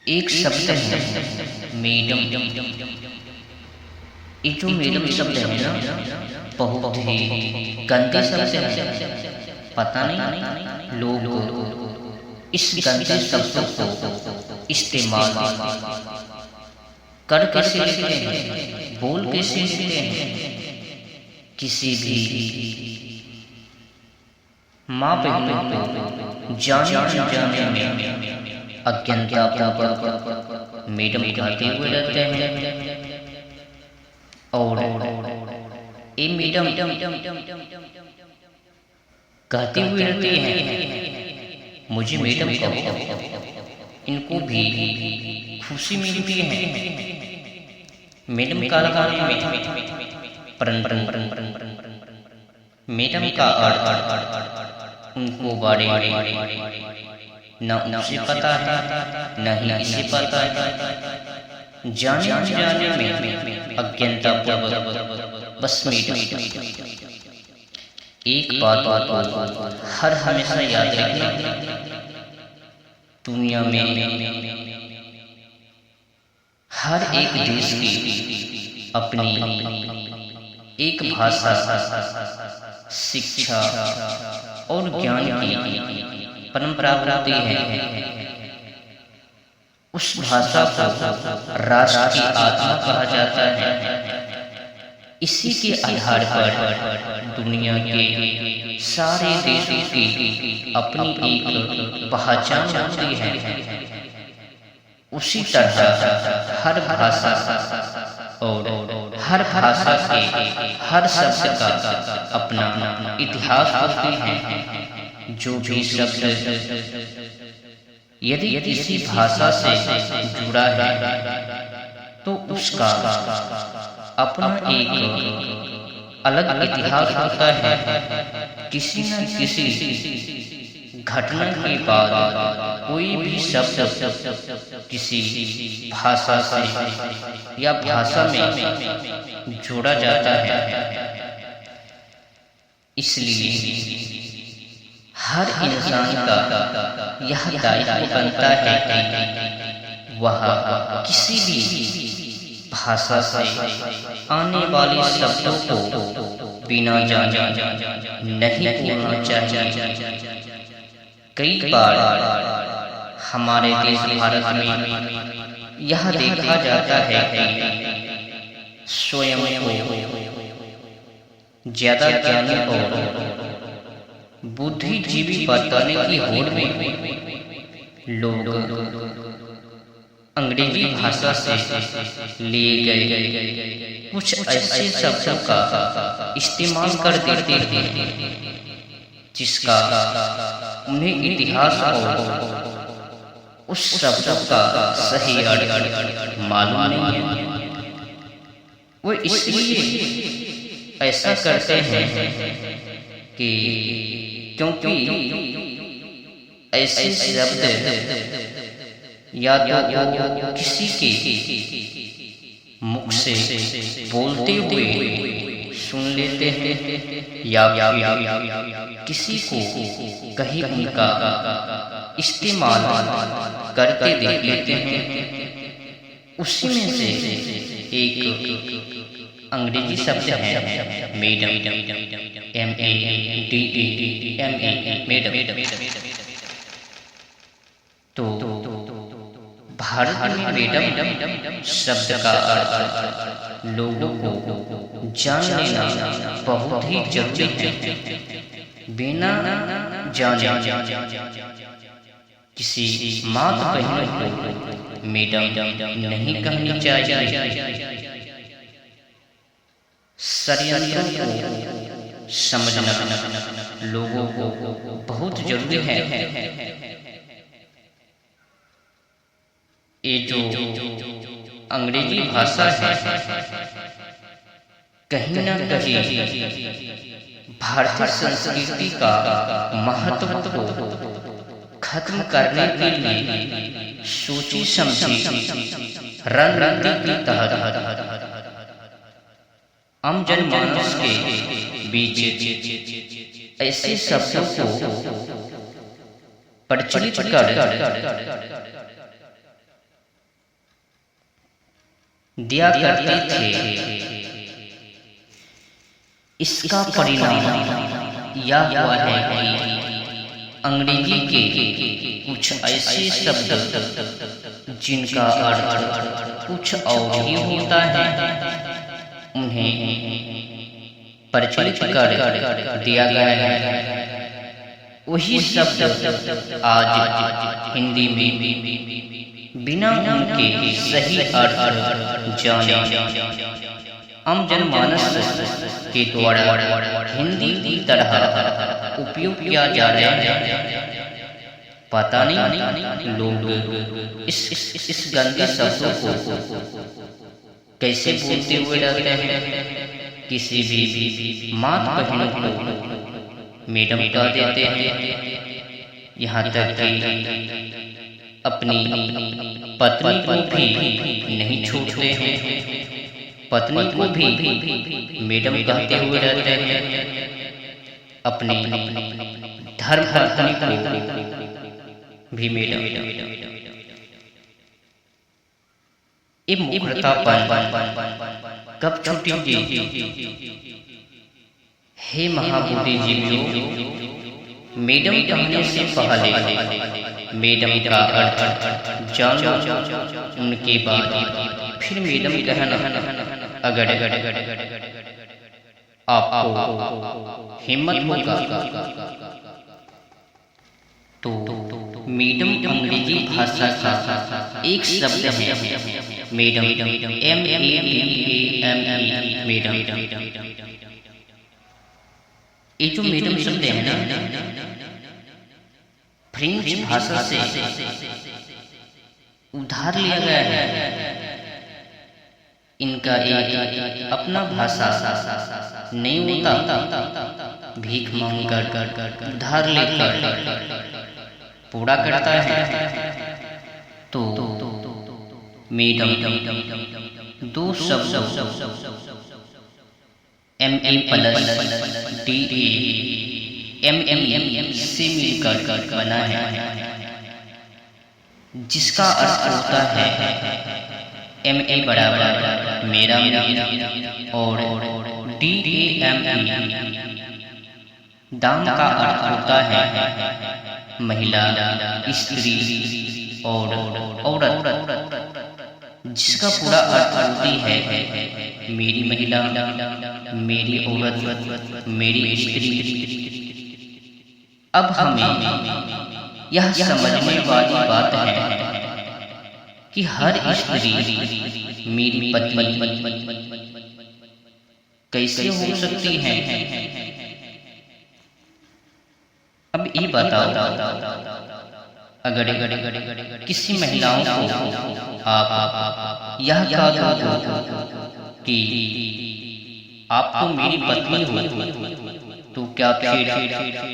एक शब्द है मैडम। ये जो मैडम शब्द है ना, बहुत ही गंदे शब्द है। पता नहीं लोग इस गंदे शब्दों को इस्तेमाल कर कैसे लेते हैं, बोल कैसे लेते हैं। किसी भी माँ बहनों को जाने अनजाने में अज्ञानतापूर्वक मैडम कहते हुए रहते हैं। और ये मैडम कहते हुए रहते हैं मुझे मैडम कहो। इनको भी खुशी मिलती है मैडम का लगाने में। मैडम का अर्थ उनको बड़े न उसे पता है न ही इसे पता है। जाने में अज्ञानतापूर्वक बस मैडम। एक बात हर हमेशा याद रखना, दुनिया में हर एक देश की अपनी एक भाषा, शिक्षा और ज्ञान की परंपरा होती है। उस भाषा को राष्ट्र की आत्मा कहा जाता है। इसी के आधार पर दुनिया के सारे देशों की अपनी एक पहचान होती है। उसी तरह हर भाषा और हर भाषा के हर शब्द का अपना इतिहास होते हैं। जो भी शब्द यदि किसी भाषा से जुड़ा है तो उसका अपना एक अलग इतिहास होता है। किसी न किसी घटना के बाद कोई भी शब्द किसी भाषा से या भाषा में जोड़ा जाता है। इसलिए हर इंसान का यह दायित्व बनता है कि वह किसी भी भाषा से आने वाले शब्दों को बिना जाने नहीं बोलना चाहिए। कई बार हमारे देश भारत में यह देखा जाता है कि स्वयं को ज्यादा ज्ञानी और बुद्धिजीवी बताने की होड़ में लोग अंग्रेजी भाषा से लिए गए कुछ ऐसे शब्दों का इस्तेमाल कर देते हैं जिसका उन्हें इतिहास और उस शब्द का सही अर्थ मालूम नहीं है। वो इसलिए ऐसा करते हैं कि क्योंकि ऐसे शब्द या तो किसी के मुख से बोलते हुए सुन लेते हैं या किसी को कहीं उनका इस्तेमाल करते देख लेते हैं। उसी में से एक अंग्रेजी शब्द है मैडम, मैडम। तो भारत में मैडम शब्द का अर्थ लोगों को जान लेना बहुत ही जरूरी है। बिना जाने किसी माता बहन को मैडम नहीं कहनी चाहिए। षड्यंत्रों को समझना लोगों को बहुत जरूरी है। ये जो अंग्रेजी भाषा है कहीं न कहीं भारतीय संस्कृति का महत्व को खत्म करने के लिए सोची समझी रणनीति के तहत आम जनमानस के बीच ऐसे शब्दों को प्रचलित कर दिया करते थे। इसका परिणाम यह हुआ है कि अंग्रेजी के कुछ ऐसे शब्द जिनका अर्थ कुछ और ही होता है, उन्हें प्रचलित कर दिया गया है। वही शब्द आज हिंदी में बिना उनके सही अर्थ जाने आम जनमानस के द्वारा हिंदी की तरह उपयोग किया जा रहा है। पता नहीं लोग इस गंदे शब्दों को कैसे बोलते हुए रहते हैं। किसी भी माता बहनों को मैडम कह देते हैं, यहाँ तक कि अपनी पत्नी को भी नहीं छोड़ते हैं। पत्नी को भी मैडम कहते हुए रहते हैं। अपनी धर्म पत्नी को भी मैडम। ये मुखरतापन कब छूटेगी? हे महाबुद्धि जीवों, मैडम कहने से पहले मैडम का अर्थ जानो, उनके बाद फिर मैडम कहना। अगर आपको हिम्मत होगा तो मैडम अंग्रेजी भाषा का एक शब्द है, मैडम, MADAM, मैडम। ये जो मैडम शब्द है ना, फ्रेंच भाषा से उधार लिया गया है। इनका एक अपना भाषा नहीं होता। भीख मांग कर उधार लेकर पूरा करता है। तो मैडम दो शब्द MADAM से मिलकर बना है, जिसका अर्थ होता है MA बराबर मेरा और DAME दाम का अर्थ होता है महिला, स्त्री और औरत, जिसका पूरा अर्थ होती है मेरी महिला, मेरी औरत, मेरी स्त्री। अब हमें यह समझने वाली बात है कि हर स्त्री मेरी पत्नी कैसे हो सकती है? अब ये बताओ, अगर किसी महिलाओं को आप यह कह दो कि आप तो मेरी पत्नी हो, तो क्या फिर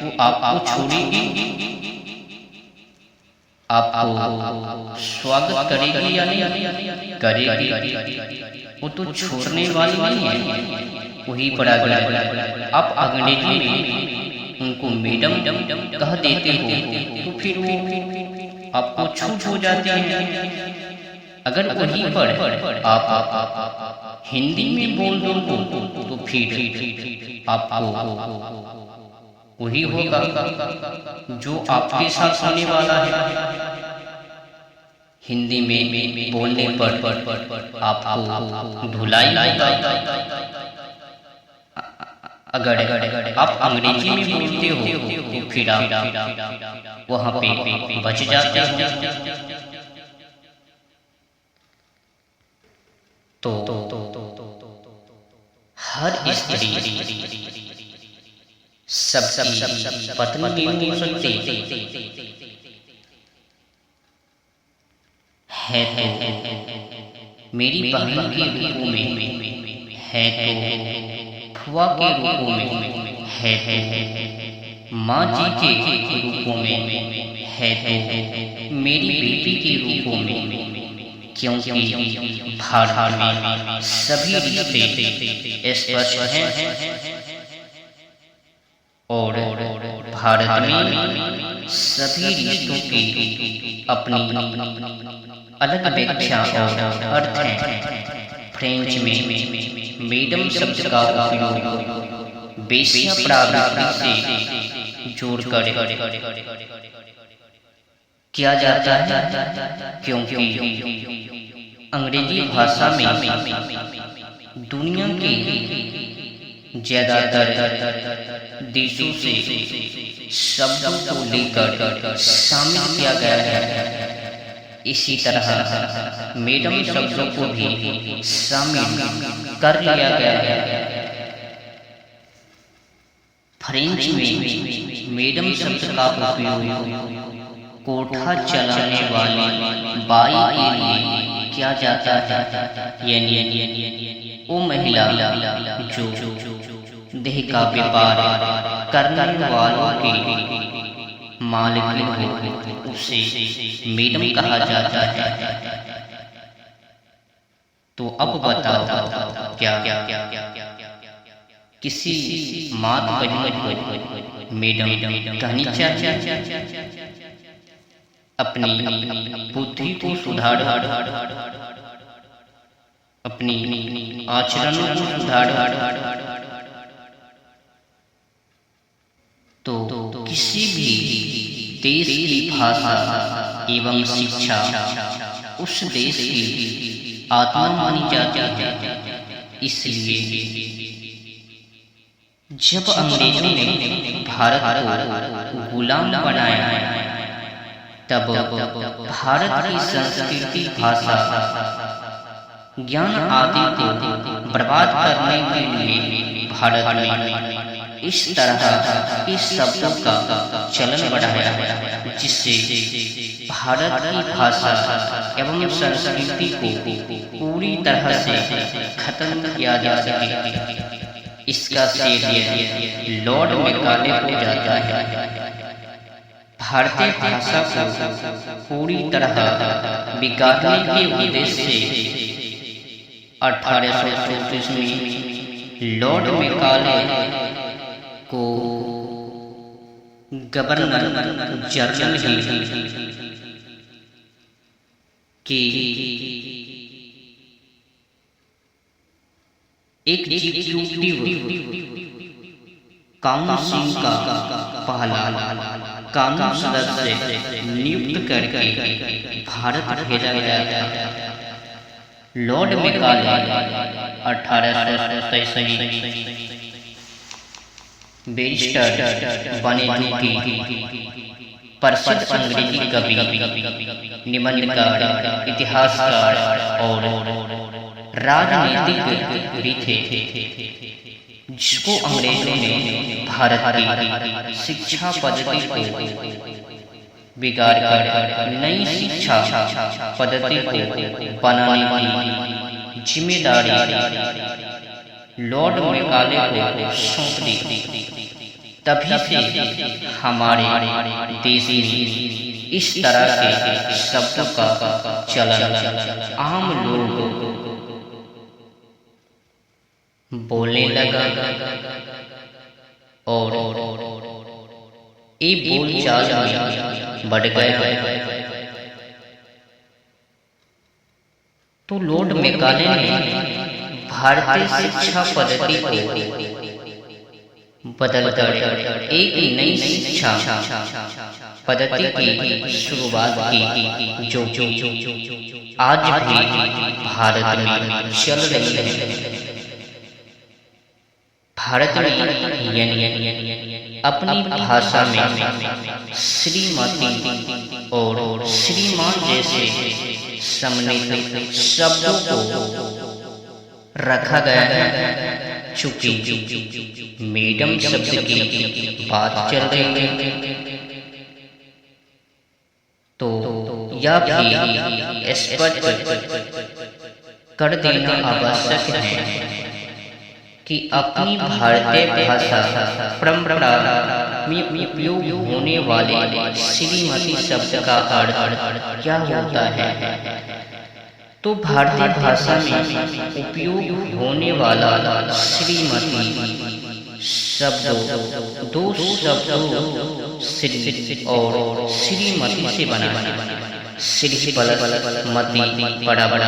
वो आपको छोड़ेगी? आपको स्वागत करेगी या नहीं करेगी? वो तो छोड़ने वाली नहीं है। वही पड़ा गया। आप अंग्रेजी में उनको मैडम कह देते हो, तो फिर वो आपको छूट हो जाती है। अगर वहीं पर आप हिंदी में बोल दो तो फिर आपको वही होगा जो आपके साथ होने वाला है। हिंदी में बोलने पर आपको धुलाई होगा। अगर आप अंग्रेजी में बोलते हो तो फिर आप वहाँ पे बच जाते हो। हर स्त्री सबकी पत्नी नहीं हो सकती है, तो मेरी बहन के रूप में है, तो फुआ के रूप में है, माँ जी के रूपों में है, तो मेरी बेटी के रूपों में। क्योंकि भारत में सभी रिश्ते स्पष्ट हैं और भारत में सभी रिश्तों की अपनी अलग व्याख्या और अर्थ हैं। फ्रेंच में मैडम शब्द का उपयोग वेश्या प्रवृत्ति से जोड़कर किया जाता है, क्योंकि अंग्रेजी भाषा में दुनिया के ज्यादातर देशों से शब्दों को लेकर शामिल किया गया है। इसी तरह मैडम शब्दों को भी शामिल कर लिया गया है। फ्रेंच में मैडम शब्द का उपयोग कोठा चलाने वाली बाई के लिए किया जाता है, यानी वो महिला जो देह का व्यापार करने वालों की मालिक हो, उसे मैडम कहा जाता है। तो अब बताओ, क्या किसी मात बहन को मैडम कहनी चाहिए? अपनी बुद्धि को सुधार, अपनी आचरणों को सुधार, तो किसी भी देश की भाषा एवं शिक्षा उस देश की आत्मा मानी जाती है। इसलिए जब अंग्रेजों ने भारत को गुलाम बनाया, तब भारत की संस्कृति, भाषा, ज्ञान आदि को बर्बाद करने के लिए भारत में इस तरह के शब्दों का चलन बढ़ाया, जिससे भारत की भाषा एवं संस्कृति को पूरी तरह से खत्म किया जा सके। इसका श्रेय लॉर्ड मैकाले को जाता है। भारतीय भाषा को पूरी तरह बिगाड़ने के उद्देश्य से 1834 में लॉर्ड मैकाले को गवर्नर जनरल की एग्जीक्यूटिव काउंसिल का पहला कानून सदस्य नियुक्त करके भारत भेजा गया था। लॉर्ड मैकाले 1827 बैरिस्टर बने, जो कि प्रसिद्ध अंग्रेजी कवि, निबंधकार, इतिहासकार और राजनीतिज्ञ भी थे, जिसको अंग्रेजों ने भारत की शिक्षा पद्धति को बिगाड़ कर नई शिक्षा पद्धति को बनाने की जिम्मेदारी लॉर्ड मैकाले को सौंप दी। तभी से हमारे देश में इस तरह के शब्दों का चलन आम लोग बोलने लगा और ये बोलचाल बढ़ गया। तो लॉर्ड मैकाले ने भारतीय शिक्षा पद्धति को बदलकर एक नई शिक्षा पद्धति की शुरुआत की, जो आज भी भारत में चल रही है। भारत में यानी अपनी भाषा में श्रीमती और श्रीमान जैसे सम्मिलित शब्दों को रखा गया है। चूंकि मैडम शब्द की बात चल रही है, तो यह भी स्पष्ट कर देना आवश्यक है कि अपनी भारतीय भाषा परंपरा में उपयोग होने वाले श्रीमती शब्द का अर्थ क्या होता है। तो भारतीय भाषा में उपयोग होने वाला श्रीमती शब्द दो शब्दों श्री और श्रीमती से बना है। श्री प्लस मति बड़ा बड़ा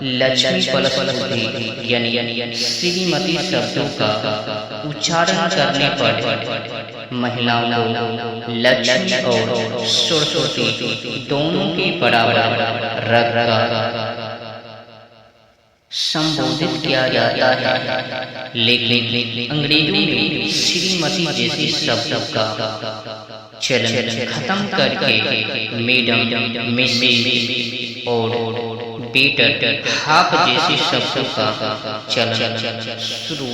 लक्ष्मी प्लस बुद्धि यानी श्रीमती शब्दों का उच्चारण करने पर महिलाओं को लक्ष्मी और सरस्वती दोनों के बराबर रख संबोधित किया जाता है। लेकिन अंग्रेजों ने श्रीमती जैसे शब्दों का चलन खत्म करके मैडम, मिसेज और बेटर, हाफ जैसे शब्दों का चलन शुरू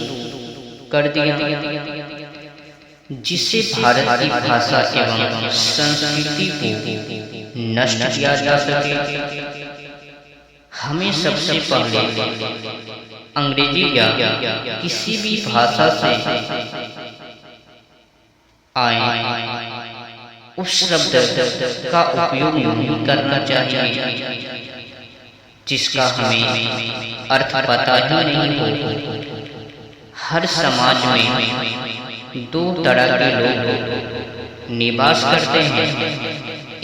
कर दिया, जिससे भारत की भाषा एवं संस्कृति को नष्ट किया जा सके। हमें सबसे पहले अंग्रेजी या किसी भी भाषा से आए उस शब्द का उपयोग नहीं करना चाहिए जिसका हमें अर्थ पता ही नहीं हो। हर समाज में दो तरह के लोग निवास करते हैं,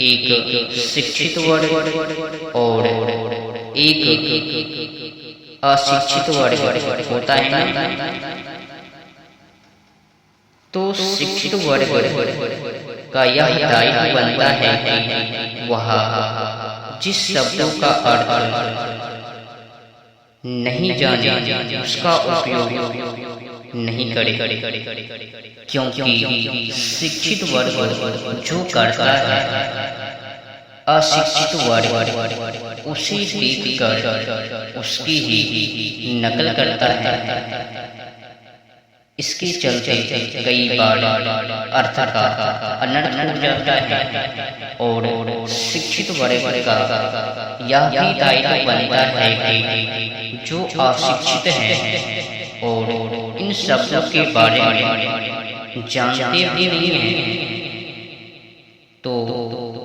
एक शिक्षित वर्ग और एक अशिक्षित वर्ग होता है ना। तो शिक्षित वर्ग का यह दायित्व बनता है कि वह जिस शब्दों का अर्थ नहीं जाने उसका उपयोग नहीं करे, क्योंकि शिक्षित वर्ग जो करता है अशिक्षित वर्ग उसे देखकर उसकी ही नकल करता है। इसके चलते कई बार अर्थ का अनर्थ हो जाता है और शिक्षित वर्ग का यह भी दायित्व बनता है कि जो अशिक्षित हैं और इन शब्दों के बारे में जानते भी नहीं हैं, तो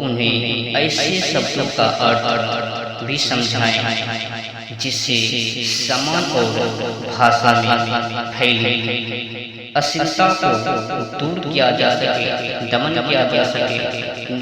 उन्हें ऐसे शब्दों का अर्थ भी समझाएं जिससे समान और भाषा में फैली अश्लीलता को दूर किया जा सके, दमन किया जा सके।